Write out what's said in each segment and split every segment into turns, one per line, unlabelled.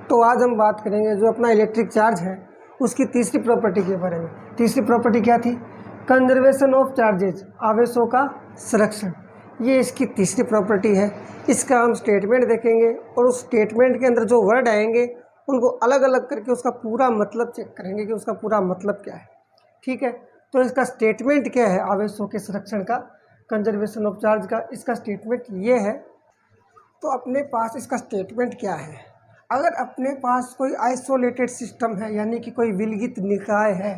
तो आज हम बात करेंगे जो अपना इलेक्ट्रिक चार्ज है उसकी तीसरी प्रॉपर्टी के बारे में। तीसरी प्रॉपर्टी क्या थी? कंजर्वेशन ऑफ चार्जेज, आवेशों का संरक्षण। ये इसकी तीसरी प्रॉपर्टी है। इसका हम स्टेटमेंट देखेंगे और उस स्टेटमेंट के अंदर जो वर्ड आएंगे उनको अलग अलग करके उसका पूरा मतलब चेक करेंगे कि उसका पूरा मतलब क्या है। ठीक है, तो इसका स्टेटमेंट क्या है आवेशों के संरक्षण का, कंजर्वेशन ऑफ चार्ज का? इसका स्टेटमेंट ये है। तो अपने पास इसका स्टेटमेंट क्या है? अगर अपने पास कोई आइसोलेटेड सिस्टम है यानी कि कोई विलगित निकाय है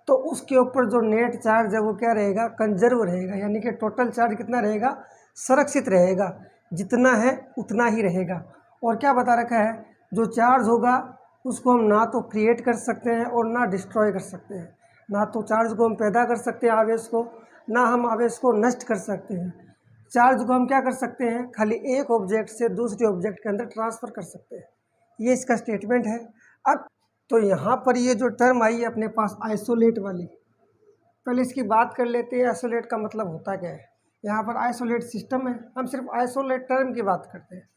तो उसके ऊपर जो नेट चार्ज है वो क्या रहेगा? कंजर्व रहेगा, यानी कि टोटल चार्ज कितना रहेगा? संरक्षित रहेगा, जितना है उतना ही रहेगा। और क्या बता रखा है? जो चार्ज होगा उसको हम ना तो क्रिएट कर सकते हैं और ना डिस्ट्रॉय कर सकते हैं। ना तो चार्ज को हम पैदा कर सकते हैं आवेश को, ना हम आवेश को नष्ट कर सकते हैं। चार्ज को हम क्या कर सकते हैं? खाली एक ऑब्जेक्ट से दूसरे ऑब्जेक्ट के अंदर ट्रांसफ़र कर सकते हैं। ये इसका स्टेटमेंट है। अब तो यहाँ पर ये जो टर्म आई है अपने पास आइसोलेट वाली, पहले इसकी बात कर लेते हैं। आइसोलेट का मतलब होता क्या है? यहाँ पर आइसोलेट सिस्टम है, हम सिर्फ आइसोलेट टर्म की बात करते हैं।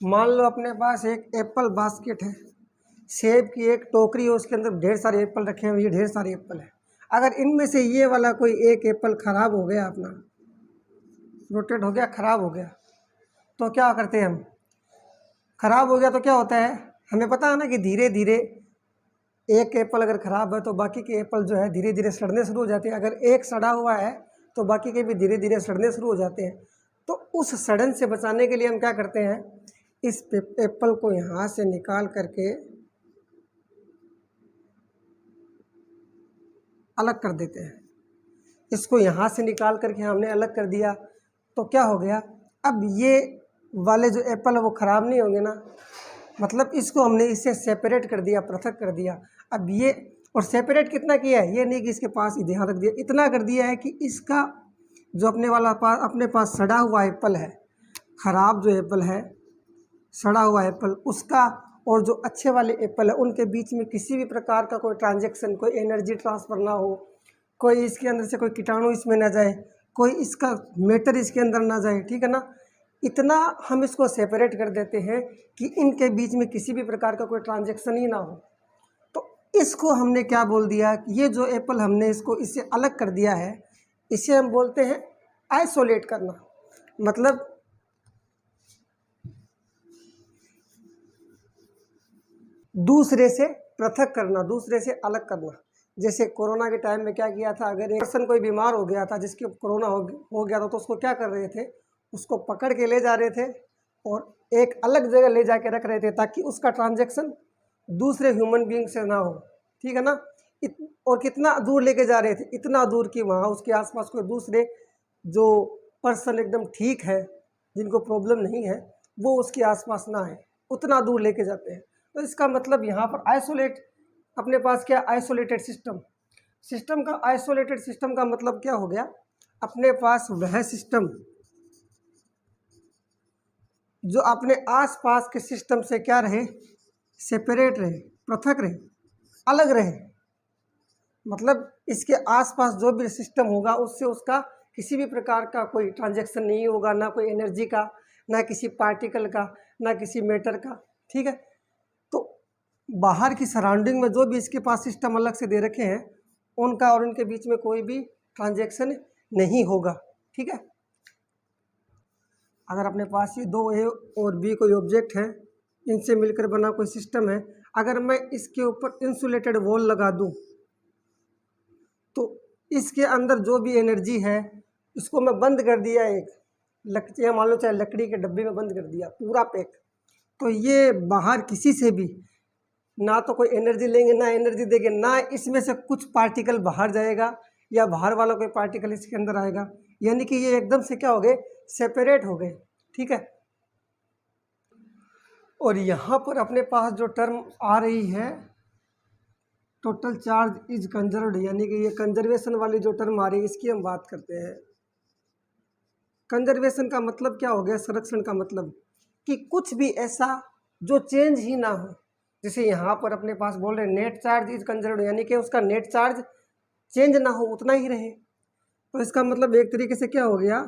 मान लो अपने पास एक एप्पल बास्केट है, सेब की एक टोकरी है, उसके अंदर ढेर सारे एप्पल रखे हैं, ये ढेर सारे एप्पल है। अगर इनमें से ये वाला कोई एक एप्पल ख़राब हो गया, अपना रोटेट हो गया, ख़राब हो गया, तो क्या करते हैं हम? ख़राब हो गया तो क्या होता है? हमें पता है ना कि धीरे धीरे एक एप्पल अगर ख़राब है तो बाकी के एप्पल जो है धीरे धीरे सड़ने शुरू हो जाते हैं। अगर एक सड़ा हुआ है तो बाकी के भी धीरे धीरे सड़ने शुरू हो जाते हैं। तो उस सड़न से बचाने के लिए हम क्या करते हैं? इस एप्पल को यहाँ से निकाल करके अलग कर देते हैं। इसको यहाँ से निकाल करके हमने अलग कर दिया तो क्या हो गया? अब ये वाले जो एप्पल है वो ख़राब नहीं होंगे ना, मतलब इसको हमने इससे सेपरेट कर दिया, पृथक कर दिया। अब ये, और सेपरेट कितना किया है? ये नहीं कि इसके पास ही ध्यान रख दिया, इतना कर दिया है कि इसका जो अपने पास सड़ा हुआ एप्पल है, ख़राब जो एप्पल है, सड़ा हुआ एप्पल, उसका और जो अच्छे वाले एप्पल है उनके बीच में किसी भी प्रकार का कोई ट्रांजैक्शन, कोई एनर्जी ट्रांसफ़र ना हो, कोई इसके अंदर से कोई कीटाणु इसमें ना जाए, कोई इसका मैटर इसके अंदर ना जाए। ठीक है ना? इतना हम इसको सेपरेट कर देते हैं कि इनके बीच में किसी भी प्रकार का कोई ट्रांजैक्शन ही ना हो। तो इसको हमने क्या बोल दिया? ये जो एप्पल हमने इसको इससे अलग कर दिया है, इसे हम बोलते हैं आइसोलेट करना। मतलब दूसरे से पृथक करना, दूसरे से अलग करना। जैसे कोरोना के टाइम में क्या किया था? अगर एक पर्सन कोई बीमार हो गया था, जिसके कोरोना हो गया था, तो उसको क्या कर रहे थे? उसको पकड़ के ले जा रहे थे और एक अलग जगह ले जा के रख रहे थे ताकि उसका ट्रांजैक्शन दूसरे ह्यूमन बीइंग से ना हो। ठीक है ना? और कितना दूर लेके जा रहे थे? इतना दूर कि वहाँ उसके आसपास कोई दूसरे जो पर्सन एकदम ठीक है, जिनको प्रॉब्लम नहीं है, वो उसके आसपास ना आए, उतना दूर लेके जाते हैं। तो इसका मतलब यहाँ पर आइसोलेट, अपने पास क्या? Isolated system. सिस्टम का, आइसोलेटेड सिस्टम का मतलब क्या हो गया? अपने पास वह सिस्टम जो अपने आसपास के सिस्टम से क्या रहे? सेपरेट रहे, पृथक रहे, अलग रहे। मतलब इसके आसपास जो भी सिस्टम होगा उससे उसका किसी भी प्रकार का कोई ट्रांजैक्शन नहीं होगा, ना कोई एनर्जी का, ना किसी पार्टिकल का, ना किसी मैटर का। ठीक है? तो बाहर की सराउंडिंग में जो भी इसके पास सिस्टम अलग से दे रखे हैं उनका और उनके बीच में कोई भी ट्रांजैक्शन नहीं होगा। ठीक है? अगर अपने पास ये दो ए और बी कोई ऑब्जेक्ट है, इनसे मिलकर बना कोई सिस्टम है, अगर मैं इसके ऊपर इंसुलेटेड वॉल लगा दूं तो इसके अंदर जो भी एनर्जी है इसको मैं बंद कर दिया, एक या मान लो चाहे लकड़ी के डब्बे में बंद कर दिया पूरा पैक, तो ये बाहर किसी से भी ना तो कोई एनर्जी लेंगे, ना एनर्जी देंगे, ना इसमें से कुछ पार्टिकल बाहर जाएगा या बाहर वाला कोई पार्टिकल इसके अंदर आएगा। यानी कि ये एकदम से क्या हो गए? सेपरेट हो गए। ठीक है? और यहाँ पर अपने पास जो टर्म आ रही है टोटल चार्ज इज कंजर्व्ड, यानी कि ये कंजर्वेशन वाली जो टर्म आ रही है इसकी हम बात करते हैं। कंजर्वेशन का मतलब क्या हो गया? संरक्षण का मतलब कि कुछ भी ऐसा जो चेंज ही ना हो। जैसे यहाँ पर अपने पास बोल रहे नेट चार्ज इज कंजर्व्ड, यानी कि उसका नेट चार्ज चेंज ना हो, उतना ही रहे। तो इसका मतलब एक तरीके से क्या हो गया?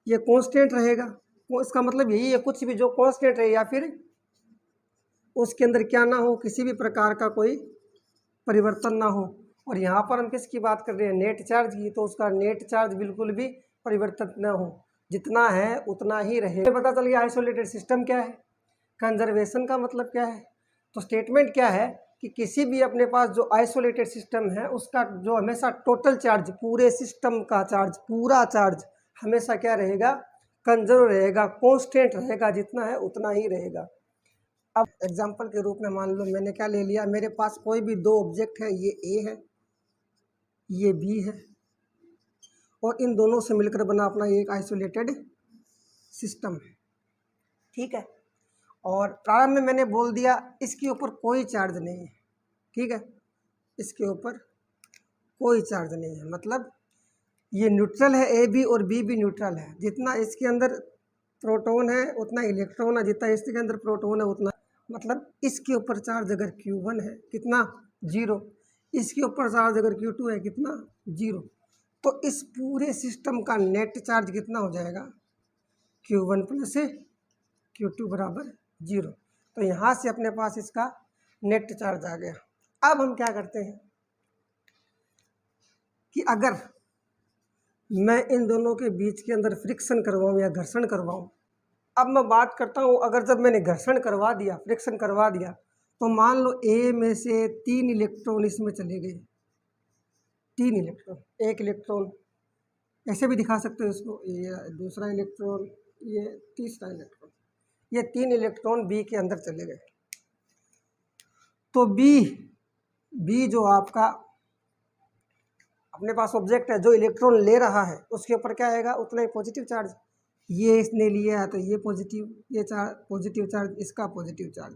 ये कांस्टेंट रहेगा। इसका मतलब यही है, कुछ भी जो कांस्टेंट रहे या फिर उसके अंदर क्या ना हो, किसी भी प्रकार का कोई परिवर्तन ना हो। और यहाँ पर हम किसकी बात कर रहे हैं, नेट चार्ज की, तो उसका नेट चार्ज बिल्कुल भी परिवर्तित ना हो, जितना है उतना ही रहे। पता चल गया आइसोलेटेड सिस्टम क्या है, कंजर्वेशन का मतलब क्या है। तो स्टेटमेंट क्या है कि किसी भी अपने पास जो आइसोलेटेड सिस्टम है उसका जो हमेशा टोटल चार्ज, पूरे सिस्टम का चार्ज, पूरा चार्ज हमेशा क्या रहेगा, कंजर्व रहेगा, कांस्टेंट रहेगा, जितना है उतना ही रहेगा। अब एग्जांपल के रूप में मान लो मैंने क्या ले लिया, मेरे पास कोई भी दो ऑब्जेक्ट है, ये ए है, ये बी है, और इन दोनों से मिलकर बना अपना एक आइसोलेटेड सिस्टम है, ठीक है। और प्रारंभ में मैंने बोल दिया इसके ऊपर कोई चार्ज नहीं है, ठीक है, इसके ऊपर कोई चार्ज नहीं है, मतलब ये न्यूट्रल है, ए बी, और बी भी न्यूट्रल है। जितना इसके अंदर प्रोटॉन है उतना इलेक्ट्रॉन है, जितना इसके अंदर प्रोटॉन है उतना, मतलब इसके ऊपर चार्ज अगर Q1 है कितना, 0, इसके ऊपर चार्ज अगर Q2 है कितना, 0, तो इस पूरे सिस्टम का नेट चार्ज कितना हो जाएगा, Q1 प्लस Q2 बराबर 0। तो यहाँ से अपने पास इसका नेट चार्ज आ गया। अब हम क्या करते हैं कि अगर मैं इन दोनों के बीच के अंदर फ्रिक्शन करवाऊँ या घर्षण करवाऊँ, अब मैं बात करता हूँ अगर जब मैंने घर्षण करवा दिया, फ्रिक्शन करवा दिया, तो मान लो ए में से 3 इलेक्ट्रॉन इसमें चले गए, 3 इलेक्ट्रॉन, एक इलेक्ट्रॉन, ऐसे भी दिखा सकते हो इसको, ये दूसरा इलेक्ट्रॉन, ये तीसरा इलेक्ट्रॉन, ये 3 इलेक्ट्रॉन बी के अंदर चले गए। तो बी जो आपका अपने पास ऑब्जेक्ट है, जो इलेक्ट्रॉन ले रहा है उसके ऊपर क्या आएगा, उतना ही पॉजिटिव चार्ज। ये इसने लिया है तो ये पॉजिटिव, ये चार्ज पॉजिटिव चार्ज, इसका पॉजिटिव चार्ज।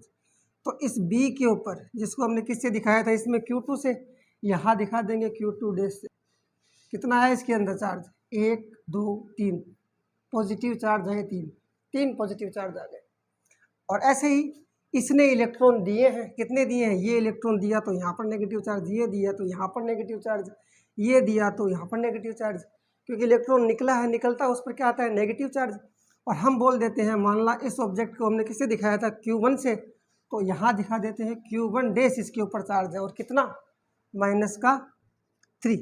तो इस बी के ऊपर, जिसको हमने किससे दिखाया था, इसमें Q2 से, यहाँ दिखा देंगे Q2 डैश से, कितना है इसके अंदर चार्ज, 1 2 3, पॉजिटिव चार्ज है 3 पॉजिटिव चार्ज आ गए। और ऐसे ही इसने इलेक्ट्रॉन दिए हैं, कितने दिए हैं, ये इलेक्ट्रॉन दिया तो यहाँ पर नेगेटिव चार्ज, ये दिया तो यहाँ पर नेगेटिव चार्ज, ये दिया तो यहाँ पर नेगेटिव चार्ज, क्योंकि इलेक्ट्रॉन निकला है, निकलता है उस पर क्या आता है, नेगेटिव चार्ज। और हम बोल देते हैं, मान ला इस ऑब्जेक्ट को हमने किससे दिखाया था, Q1 से, तो यहाँ दिखा देते हैं Q1 डैश इसके ऊपर चार्ज है, और कितना, -3।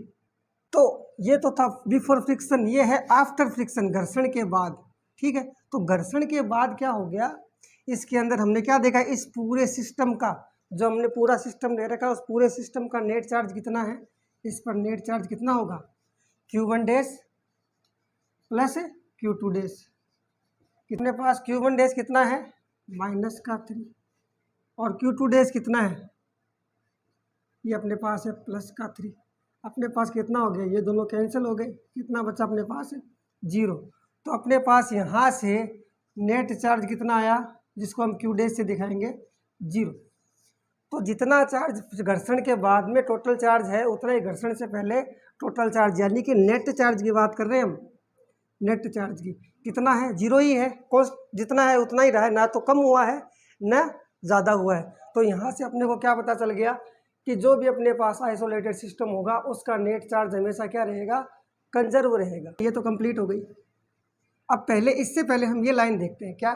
तो ये तो था बिफोर फ्रिक्शन, ये है आफ्टर फ्रिक्शन, घर्षण के बाद, ठीक है। तो घर्षण के बाद क्या हो गया, इसके अंदर हमने क्या देखा, इस पूरे सिस्टम का, जो हमने पूरा सिस्टम ले रखा है, उस पूरे सिस्टम का नेट चार्ज कितना है, इस पर नेट चार्ज कितना होगा, Q1 dash plus Q2 dash, कितने पास Q1 डैश कितना है, -3, और Q2 डैश कितना है, ये अपने पास है +3। अपने पास कितना हो गया, ये दोनों कैंसिल हो गए, कितना बचा अपने पास, 0। तो अपने पास यहाँ से नेट चार्ज कितना आया, जिसको हम Q डैश से दिखाएंगे, 0। तो जितना चार्ज घर्षण के बाद में टोटल चार्ज है, उतना ही घर्षण से पहले टोटल चार्ज, यानी कि नेट चार्ज की बात कर रहे हैं हम, नेट चार्ज की कितना है, 0 ही है, कॉस्ट जितना है उतना ही रहा है, ना तो कम हुआ है ना ज़्यादा हुआ है। तो यहाँ से अपने को क्या पता चल गया कि जो भी अपने पास आइसोलेटेड सिस्टम होगा उसका नेट चार्ज हमेशा क्या रहेगा, कंजर्व रहेगा। ये तो कंप्लीट हो गई। अब पहले, इससे पहले हम ये लाइन देखते हैं क्या,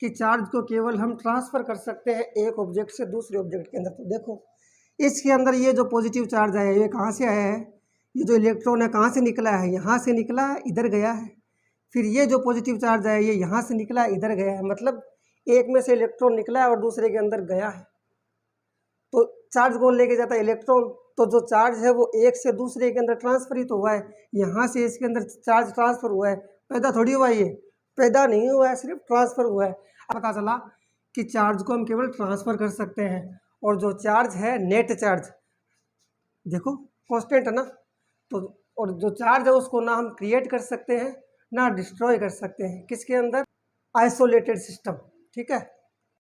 कि चार्ज को केवल हम ट्रांसफ़र कर सकते हैं एक ऑब्जेक्ट से दूसरे ऑब्जेक्ट के अंदर। तो देखो इसके अंदर ये जो पॉजिटिव चार्ज आया है, ये कहाँ से आया है, ये जो इलेक्ट्रॉन है कहाँ से निकला है, यहाँ से निकला है, इधर गया है। फिर ये जो पॉजिटिव चार्ज है, ये यहाँ से निकला है, इधर गया है, मतलब एक में से इलेक्ट्रॉन निकला है और दूसरे के अंदर गया है। तो चार्ज कौन लेके जाता है, इलेक्ट्रॉन। तो जो चार्ज है वो एक से दूसरे के अंदर ट्रांसफर ही तो हुआ है, यहाँ से इसके अंदर चार्ज ट्रांसफ़र हुआ है, पैदा थोड़ी हुआ है, ये पैदा नहीं हुआ है, सिर्फ ट्रांसफ़र हुआ है। पता चला कि चार्ज को हम केवल ट्रांसफ़र कर सकते हैं, और जो चार्ज है नेट चार्ज, देखो कांस्टेंट है ना, तो और जो चार्ज है उसको ना हम क्रिएट कर सकते हैं ना डिस्ट्रॉय कर सकते हैं, किसके अंदर, आइसोलेटेड सिस्टम, ठीक है।